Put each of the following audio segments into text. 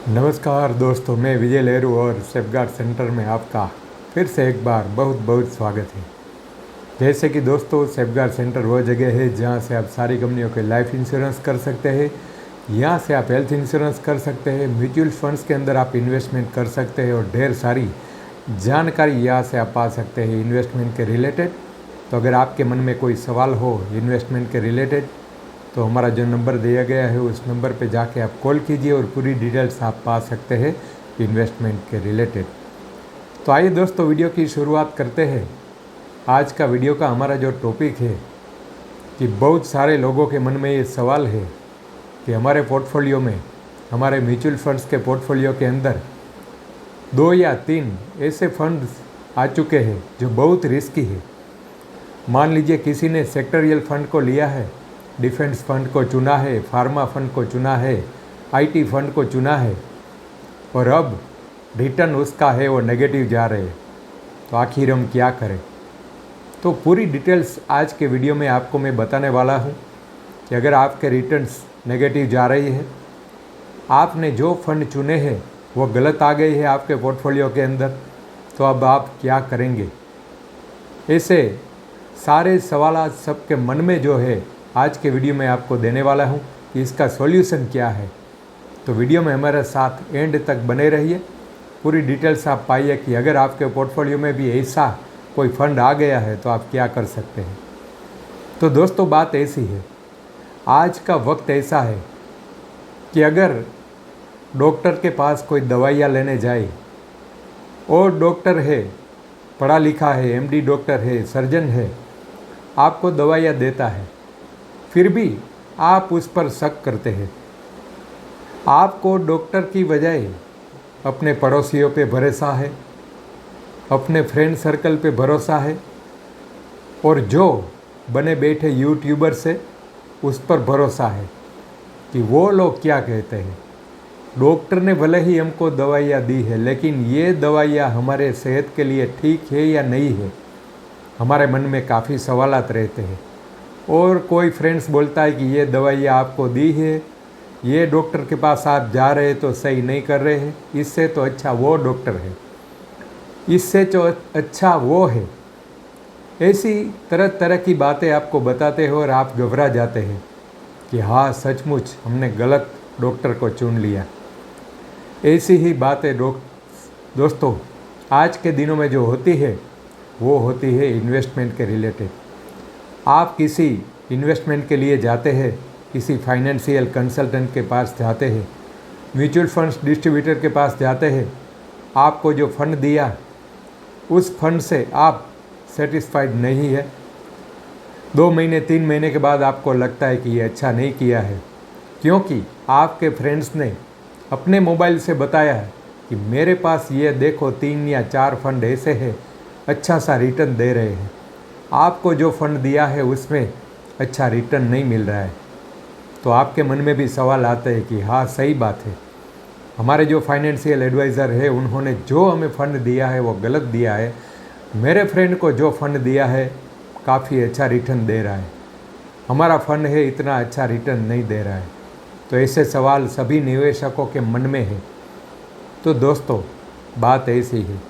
नमस्कार दोस्तों, मैं विजय लेरू और सेफगार्ड सेंटर में आपका फिर से एक बार बहुत बहुत स्वागत है। जैसे कि दोस्तों, सेफगार्ड सेंटर वो जगह है जहां से आप सारी कंपनियों के लाइफ इंश्योरेंस कर सकते हैं। यहां से आप हेल्थ इंश्योरेंस कर सकते हैं, म्यूचुअल फंड्स के अंदर आप इन्वेस्टमेंट कर सकते हैं और ढेर सारी जानकारी यहाँ से आप पा सकते हैं इन्वेस्टमेंट के रिलेटेड। तो अगर आपके मन में कोई सवाल हो इन्वेस्टमेंट के रिलेटेड तो हमारा जो नंबर दिया गया है उस नंबर पे जाके आप कॉल कीजिए और पूरी डिटेल्स आप पा सकते हैं इन्वेस्टमेंट के रिलेटेड। तो आइए दोस्तों, वीडियो की शुरुआत करते हैं। आज का वीडियो का हमारा जो टॉपिक है कि बहुत सारे लोगों के मन में ये सवाल है कि हमारे पोर्टफोलियो में, हमारे म्यूचुअल फंड्स के पोर्टफोलियो के अंदर 2 या 3 ऐसे फंड्स आ चुके हैं जो बहुत रिस्की है। मान लीजिए किसी ने सेक्टरियल फंड को लिया है, डिफेंस फंड को चुना है, फार्मा फंड को चुना है, आईटी फंड को चुना है और अब रिटर्न उसका है वो नेगेटिव जा रहे हैं। तो आखिर हम क्या करें? तो पूरी डिटेल्स आज के वीडियो में आपको मैं बताने वाला हूं कि अगर आपके रिटर्न्स नेगेटिव जा रही है, आपने जो फंड चुने हैं वो गलत आ गई है आपके पोर्टफोलियो के अंदर, तो अब आप क्या करेंगे? ऐसे सारे सवाल सबके मन में जो है आज के वीडियो में आपको देने वाला हूं कि इसका सॉल्यूशन क्या है। तो वीडियो में हमारे साथ एंड तक बने रहिए। पूरी डिटेल्स आप पाइए कि अगर आपके पोर्टफोलियो में भी ऐसा कोई फंड आ गया है तो आप क्या कर सकते हैं। तो दोस्तों, बात ऐसी है, आज का वक्त ऐसा है कि अगर डॉक्टर के पास कोई दवाइयाँ लेने जाए और डॉक्टर है, पढ़ा लिखा है, एमडी डॉक्टर है, सर्जन है, आपको दवाइयाँ देता है, फिर भी आप उस पर शक करते हैं। आपको डॉक्टर की बजाय अपने पड़ोसियों पे भरोसा है, अपने फ्रेंड सर्कल पे भरोसा है और जो बने बैठे यूट्यूबर से उस पर भरोसा है कि वो लोग क्या कहते हैं। डॉक्टर ने भले ही हमको दवाइयाँ दी है, लेकिन ये दवाइयाँ हमारे सेहत के लिए ठीक है या नहीं है, हमारे मन में काफ़ी सवालात रहते हैं। और कोई फ्रेंड्स बोलता है कि ये दवाइयाँ आपको दी है, ये डॉक्टर के पास आप जा रहे हैं तो सही नहीं कर रहे हैं, इससे तो अच्छा वो डॉक्टर है, इससे तो अच्छा वो है। ऐसी तरह तरह की बातें आपको बताते हो और आप घबरा जाते हैं कि हाँ, सचमुच हमने गलत डॉक्टर को चुन लिया। ऐसी ही बातें दोस्तों आज के दिनों में जो होती है वो होती है इन्वेस्टमेंट के रिलेटेड। आप किसी इन्वेस्टमेंट के लिए जाते हैं, किसी फाइनेंशियल कंसल्टेंट के पास जाते हैं, म्यूचुअल फंड्स डिस्ट्रीब्यूटर के पास जाते हैं, आपको जो फंड दिया उस फंड से आप सेटिस्फाइड नहीं है। 2 महीने 3 महीने के बाद आपको लगता है कि ये अच्छा नहीं किया है, क्योंकि आपके फ्रेंड्स ने अपने मोबाइल से बताया है कि मेरे पास ये देखो 3 या 4 फंड ऐसे हैं, अच्छा सा रिटर्न दे रहे हैं। आपको जो फंड दिया है उसमें अच्छा रिटर्न नहीं मिल रहा है। तो आपके मन में भी सवाल आता है कि हाँ, सही बात है, हमारे जो फाइनेंशियल एडवाइज़र है उन्होंने जो हमें फ़ंड दिया है वो गलत दिया है, मेरे फ्रेंड को जो फ़ंड दिया है काफ़ी अच्छा रिटर्न दे रहा है, हमारा फ़ंड है इतना अच्छा रिटर्न नहीं दे रहा है। तो ऐसे सवाल सभी निवेशकों के मन में है। तो दोस्तों, बात ऐसी है,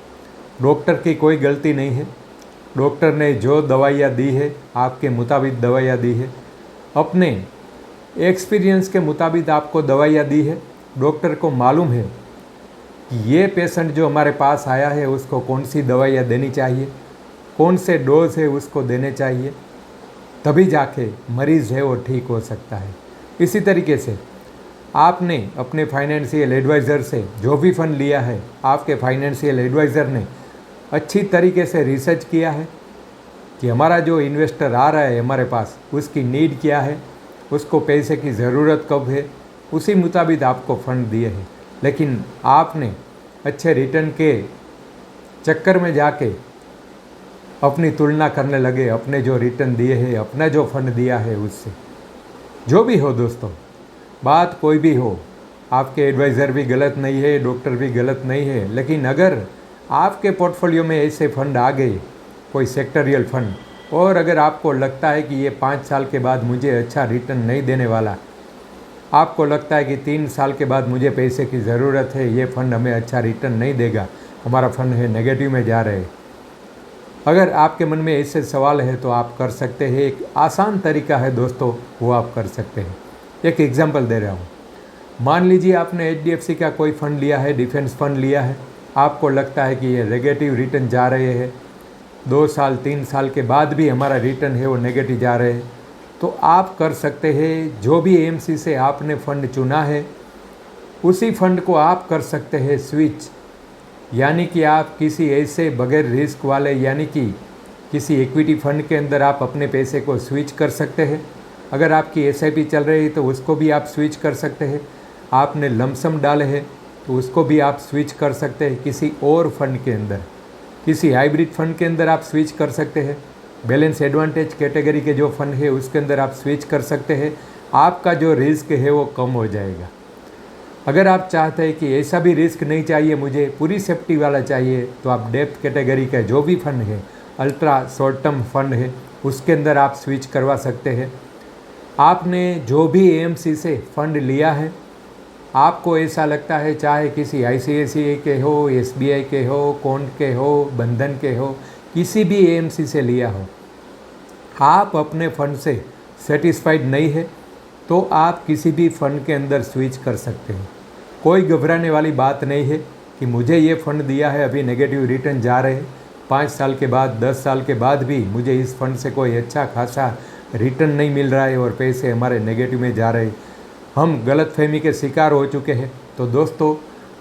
डॉक्टर की कोई गलती नहीं है। डॉक्टर ने जो दवाइयाँ दी है आपके मुताबिक दवाइयाँ दी है, अपने एक्सपीरियंस के मुताबिक आपको दवाइयाँ दी है। डॉक्टर को मालूम है कि ये पेशेंट जो हमारे पास आया है उसको कौन सी दवाइयाँ देनी चाहिए, कौन से डोज है उसको देने चाहिए, तभी जाके मरीज़ है वो ठीक हो सकता है। इसी तरीके से आपने अपने फाइनेंशियल एडवाइज़र से जो भी फ़ंड लिया है, आपके फाइनेंशियल एडवाइज़र ने अच्छी तरीके से रिसर्च किया है कि हमारा जो इन्वेस्टर आ रहा है हमारे पास, उसकी नीड क्या है, उसको पैसे की ज़रूरत कब है, उसी मुताबिक आपको फ़ंड दिए हैं। लेकिन आपने अच्छे रिटर्न के चक्कर में जाके अपनी तुलना करने लगे, अपने जो रिटर्न दिए हैं, अपना जो फंड दिया है उससे। जो भी हो दोस्तों, बात कोई भी हो, आपके एडवाइज़र भी गलत नहीं है, डॉक्टर भी गलत नहीं है, लेकिन अगर आपके पोर्टफोलियो में ऐसे फंड आ गए, कोई सेक्टरियल फंड, और अगर आपको लगता है कि ये 5 साल के बाद मुझे अच्छा रिटर्न नहीं देने वाला, आपको लगता है कि 3 साल के बाद मुझे पैसे की ज़रूरत है, ये फ़ंड हमें अच्छा रिटर्न नहीं देगा, हमारा फ़ंड है नेगेटिव में जा रहे हैं। अगर आपके मन में ऐसे सवाल है तो आप कर सकते हैं। एक आसान तरीका है दोस्तों, वो आप कर सकते हैं। एक एग्जांपल दे रहा हूँ। मान लीजिए आपने HDFC का कोई फ़ंड लिया है, डिफेंस फ़ंड लिया है, आपको लगता है कि ये नेगेटिव रिटर्न जा रहे हैं, 2 साल 3 साल के बाद भी हमारा रिटर्न है वो नेगेटिव जा रहे हैं, तो आप कर सकते हैं जो भी AMC से आपने फ़ंड चुना है उसी फ़ंड को आप कर सकते हैं स्विच। यानी कि आप किसी ऐसे बगैर रिस्क वाले यानी कि किसी इक्विटी फ़ंड के अंदर आप अपने पैसे को स्विच कर सकते हैं। अगर आपकी SIP चल रही है तो उसको भी आप स्विच कर सकते हैं। आपने लमसम डाले हैं तो उसको भी आप स्विच कर सकते हैं किसी और फंड के अंदर, किसी हाइब्रिड फंड के अंदर आप स्विच कर सकते हैं। बैलेंस एडवांटेज कैटेगरी के जो फंड है उसके अंदर आप स्विच कर सकते हैं। आपका जो रिस्क है वो कम हो जाएगा। अगर आप चाहते हैं कि ऐसा भी रिस्क नहीं चाहिए, मुझे पूरी सेफ्टी वाला चाहिए, तो आप डेप्थ कैटेगरी का जो भी फंड है, अल्ट्रा शॉर्ट टर्म फंड है, उसके अंदर आप स्विच करवा सकते हैं। आपने जो भी AMC से फंड लिया है, आपको ऐसा लगता है चाहे किसी ICICI के हो, SBI के हो, कोंड के हो, बंधन के हो, किसी भी AMC से लिया हो, आप अपने फ़ंड से सेटिस्फाइड नहीं है तो आप किसी भी फ़ंड के अंदर स्विच कर सकते हैं। कोई घबराने वाली बात नहीं है कि मुझे ये फ़ंड दिया है, अभी नेगेटिव रिटर्न जा रहे हैं, 5 साल के बाद 10 साल के बाद भी मुझे इस फ़ंड से कोई अच्छा खासा रिटर्न नहीं मिल रहा है और पैसे हमारे नेगेटिव में जा रहे हैं। हम गलतफहमी के शिकार हो चुके हैं। तो दोस्तों,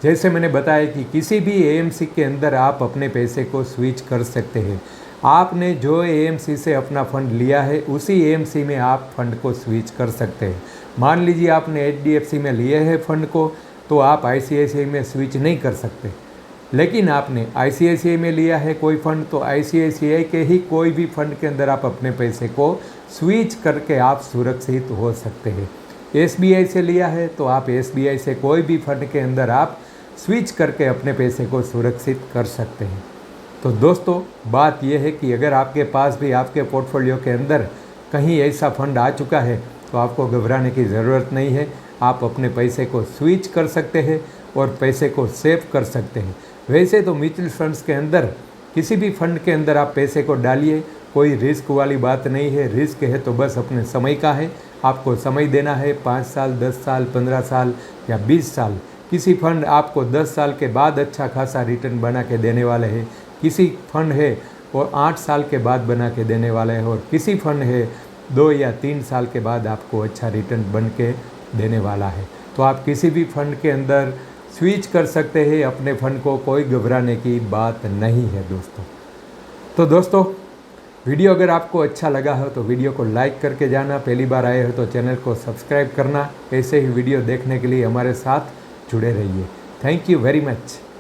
जैसे मैंने बताया कि किसी भी AMC के अंदर आप अपने पैसे को स्विच कर सकते हैं। आपने जो AMC से अपना फ़ंड लिया है उसी AMC में आप फ़ंड को स्विच कर सकते हैं। मान लीजिए आपने HDFC में लिए है फ़ंड को, तो आप ICICI में स्विच नहीं कर सकते। लेकिन आपने ICICI में लिया है कोई फ़ंड, तो ICICI के ही कोई भी फ़ंड के अंदर आप अपने पैसे को स्विच करके आप सुरक्षित हो सकते हैं। SBI से लिया है तो आप SBI से कोई भी फ़ंड के अंदर आप स्विच करके अपने पैसे को सुरक्षित कर सकते हैं। तो दोस्तों, बात यह है कि अगर आपके पास भी आपके पोर्टफोलियो के अंदर कहीं ऐसा फ़ंड आ चुका है तो आपको घबराने की ज़रूरत नहीं है। आप अपने पैसे को स्विच कर सकते हैं और पैसे को सेव कर सकते हैं। वैसे तो म्यूचुअल फंड्स के अंदर किसी भी फंड के अंदर आप पैसे को डालिए, कोई रिस्क वाली बात नहीं है। रिस्क है तो बस अपने समय का है, आपको समय देना है, 5 साल 10 साल 15 साल या 20 साल। किसी फंड आपको 10 साल के बाद अच्छा खासा रिटर्न बना के देने वाले हैं, किसी फंड है वो 8 साल के बाद बना के देने वाले हैं, और किसी फंड है 2 या 3 साल के बाद आपको अच्छा रिटर्न बन के देने वाला है। तो आप किसी भी फंड के अंदर स्विच कर सकते हैं अपने फंड को, कोई घबराने की बात नहीं है दोस्तों। तो दोस्तों, वीडियो अगर आपको अच्छा लगा हो तो वीडियो को लाइक करके जाना, पहली बार आए हो तो चैनल को सब्सक्राइब करना। ऐसे ही वीडियो देखने के लिए हमारे साथ जुड़े रहिए। Thank you very much.